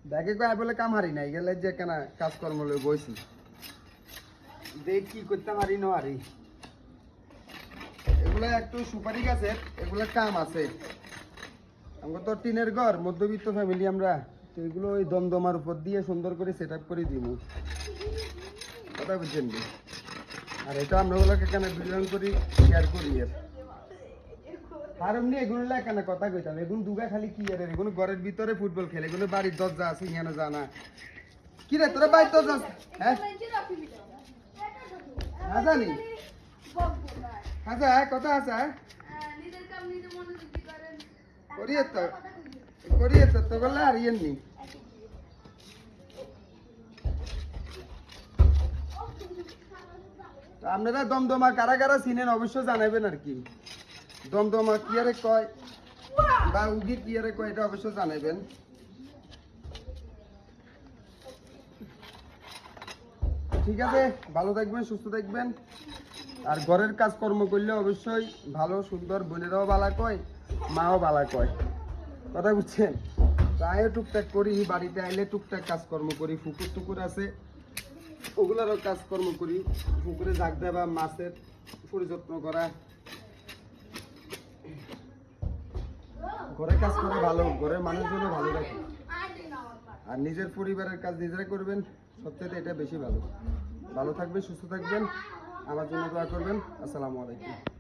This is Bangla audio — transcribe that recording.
দেখে কয় বলে কাম হারি নাই গেলে যে কেন কাজকর্ম লই বইছি দেখ কি করতে পারি না হারি এগুলা একটু সুপারি গাছের এগুলা কাম আছে আমরা তো টিনের ঘর মধ্যবিত্ত ফ্যামিলি আমরা তো এগুলো ওই দমদমার উপর দিয়ে সুন্দর করে সেট আপ করে দিব কথা বুঝছেন আর এটা আমরা ওগুলোকে কেন বিলং করি শেয়ার করি আর এমনি এগুলো কেন কথা কইতাম এগুলো দুগা খালি কি আর এগুলো ঘরের ভিতরে ফুটবল খেলে এগুলো বাড়ির দরজা আছে এখানে জানা কি রে তোরা বাইর দরজা হ্যাঁ হ্যাঁ জানি আচ্ছা কথা আছে করিয়ে তো তো বললে আর ইয়েন নি আপনারা দমদমা কারা কারা চিনেন অবশ্যই জানাবেন আর কি দমদমা কি আরে কয় বা উগি কি আরে কয় এটা অবশ্যই জানাবেন ঠিক আছে ভালো থাকবেন সুস্থ থাকবেন আর ঘরের কাজকর্ম করলে অবশ্যই ভালো সুন্দর বোনেরাও বালা কয় মাও বালা কয় কথা বুঝছেন তাইও টুকটাক করি বাড়িতে আইলে টুকটাক কাজকর্ম করি পুকুর টুকুর আছে ওগুলারও কাজকর্ম করি পুকুরে জাগ দেওয়া মাছের পরিযত্ন করা ঘরে কাজ করে ভালো ঘরের মানুষজনও ভালো থাকে আর নিজের পরিবারের কাজ নিজেরা করবেন সবচেয়ে এটা বেশি ভালো ভালো থাকবেন সুস্থ থাকবেন আমার জন্য দোয়া করবেন আসসালামু আলাইকুম